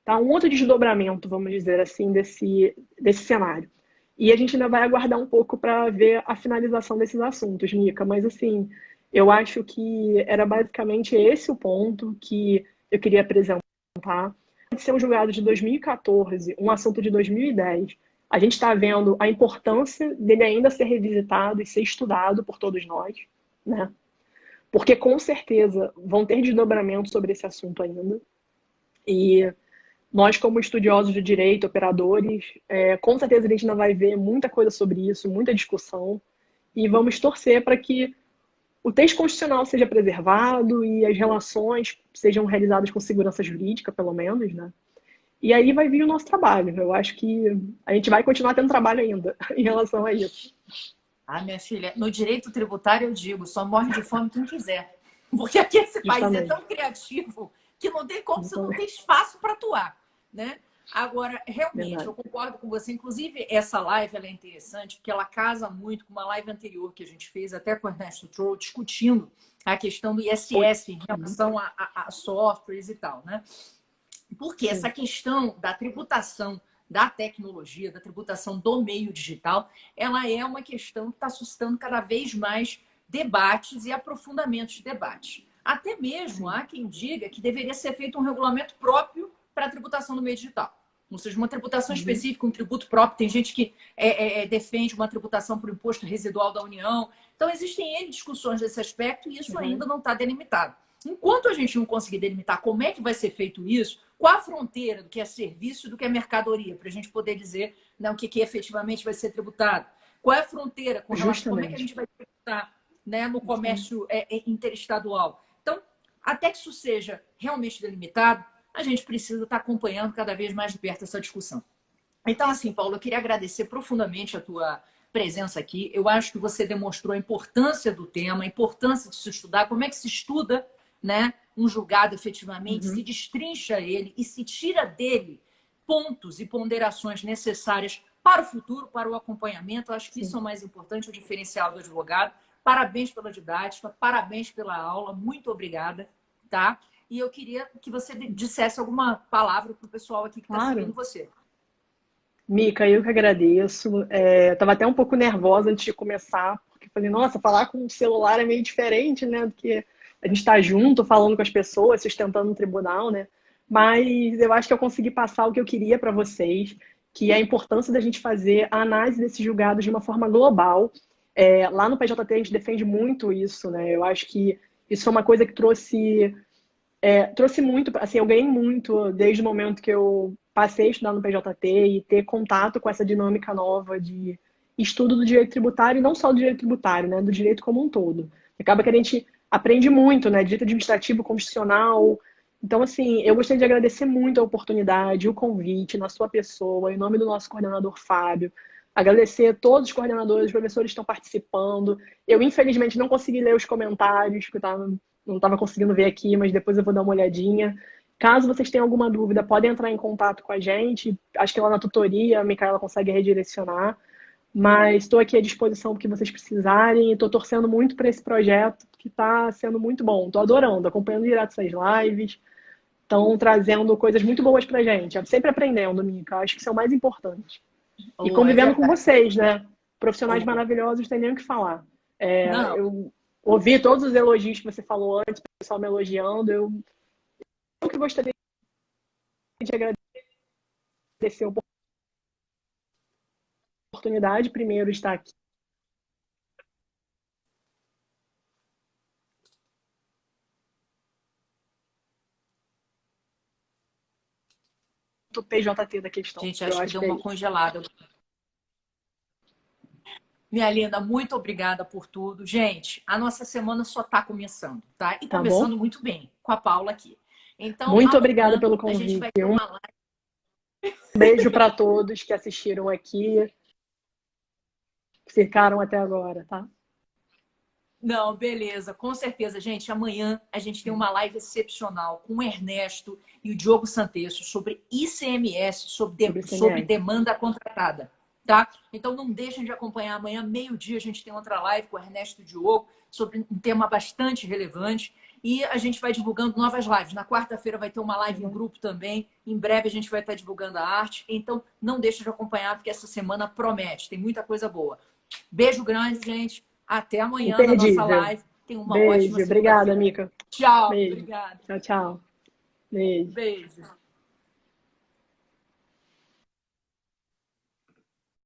S2: Tá? Um outro desdobramento, vamos dizer assim, desse cenário. E a gente ainda vai aguardar um pouco para ver a finalização desses assuntos, Mica. Mas, assim, eu acho que era basicamente esse o ponto que eu queria apresentar. De ser um julgado de 2014, um assunto de 2010, a gente está vendo a importância dele ainda ser revisitado e ser estudado por todos nós, né? Porque com certeza vão ter desdobramentos sobre esse assunto ainda. E nós, como estudiosos do direito, operadores, com certeza a gente ainda vai ver muita coisa sobre isso, muita discussão. E vamos torcer para que o texto constitucional seja preservado e as relações sejam realizadas com segurança jurídica, pelo menos, né? E aí vai vir o nosso trabalho. Eu acho que a gente vai continuar tendo trabalho ainda em relação a isso.
S1: Ah, minha filha, no direito tributário eu digo, só morre de fome quem quiser. Porque aqui esse país é tão criativo que não tem como você não ter espaço para atuar, né? Agora, realmente, verdade, eu concordo com você. Inclusive, essa live ela é interessante porque ela casa muito com uma live anterior que a gente fez até com o Ernesto Troll, discutindo a questão do ISS em relação a softwares e tal, né? Porque essa questão da tributação da tecnologia, da tributação do meio digital, ela é uma questão que está suscitando cada vez mais debates e aprofundamentos de debate. Até mesmo há quem diga que deveria ser feito um regulamento próprio para a tributação do meio digital. Ou seja, uma tributação específica, um tributo próprio. Tem gente que defende uma tributação por imposto residual da União. Então, existem N discussões desse aspecto e isso ainda não está delimitado. Enquanto a gente não conseguir delimitar como é que vai ser feito isso, qual a fronteira do que é serviço e do que é mercadoria, para a gente poder dizer, né, o que efetivamente vai ser tributado. Qual é a fronteira com relação a como é que a gente vai tributar, né, no comércio interestadual. Então, até que isso seja realmente delimitado, a gente precisa estar acompanhando cada vez mais de perto essa discussão. Então, assim, Paulo, eu queria agradecer profundamente a tua presença aqui. Eu acho que você demonstrou a importância do tema, a importância de se estudar, como é que se estuda, né, um julgado efetivamente, se destrincha ele e se tira dele pontos e ponderações necessárias para o futuro, para o acompanhamento. Eu acho que isso é o mais importante, o diferencial do advogado. Parabéns pela didática, parabéns pela aula, muito obrigada, tá? E eu queria que você dissesse alguma palavra para o pessoal aqui que está seguindo você.
S2: Mica, eu que agradeço. Eu estava até um pouco nervosa antes de começar, porque falei, nossa, falar com o celular é meio diferente, né, do que a gente está junto, falando com as pessoas, sustentando no tribunal, né? Mas eu acho que eu consegui passar o que eu queria para vocês, que é a importância da gente fazer a análise desses julgados de uma forma global. Lá no PJT a gente defende muito isso, né? Eu acho que isso foi uma coisa que trouxe muito, assim, eu ganhei muito desde o momento que eu passei a estudar no PJT e ter contato com essa dinâmica nova de estudo do direito tributário, e não só do direito tributário, né? Do direito como um todo. Acaba que a gente aprende muito, né? Direito administrativo, constitucional. Então, assim, eu gostaria de agradecer muito a oportunidade, o convite na sua pessoa, em nome do nosso coordenador Fábio. Agradecer a todos os coordenadores, os professores que estão participando. Eu, infelizmente, não consegui ler os comentários, porque não estava conseguindo ver aqui, mas depois eu vou dar uma olhadinha. Caso vocês tenham alguma dúvida, podem entrar em contato com a gente. Acho que lá na tutoria a Micaela consegue redirecionar. Mas estou aqui à disposição para o que vocês precisarem e estou torcendo muito para esse projeto que está sendo muito bom. Estou adorando, acompanhando direto essas lives. Estão trazendo coisas muito boas para a gente. Sempre aprendendo, Mica. Acho que isso é o mais importante. E
S1: Oh, é
S2: convivendo com
S1: verdade.
S2: vocês, né? Profissionais
S1: Oh,
S2: maravilhosos, tem nem o que falar.
S1: não,
S2: Eu ouvi todos os elogios que você falou antes, o pessoal me elogiando. Eu que gostaria de agradecer a oportunidade, primeiro, de estar aqui do PJT da questão.
S1: gente,
S2: Eu
S1: acho que
S2: acho
S1: deu
S2: que é
S1: uma
S2: isso.
S1: congelada. Minha linda, muito obrigada por tudo. Gente, a nossa semana só está começando, tá? E
S2: Tá bom?
S1: começando muito bem, com a Paula aqui. Então,
S2: Muito obrigada
S1: amanhã
S2: pelo
S1: a gente
S2: convite.
S1: vai ter
S2: Um
S1: uma live.
S2: beijo para todos que assistiram aqui, que ficaram até agora, tá?
S1: Não, beleza, com certeza, gente. Amanhã a gente tem uma live excepcional com o Ernesto e o Diogo Santesso sobre ICMS,
S2: Sobre
S1: sobre
S2: CMS.
S1: demanda contratada, tá? Então não deixem de acompanhar amanhã, meio-dia, a gente tem outra live com o Ernesto e o Diogo sobre um tema bastante relevante. E a gente vai divulgando novas lives. Na quarta-feira vai ter uma live em grupo também. Em breve a gente vai estar divulgando a arte. Então não deixe de acompanhar, porque essa semana promete. Tem muita coisa boa. Beijo grande, gente. Até amanhã na nossa
S2: Imperdível.
S1: live. Tenha uma ótima
S2: Beijo. Obrigada,
S1: segunda-feira.
S2: Mica.
S1: Tchau.
S2: Beijo.
S1: Obrigada.
S2: Tchau, tchau. Beijo.
S1: Beijo.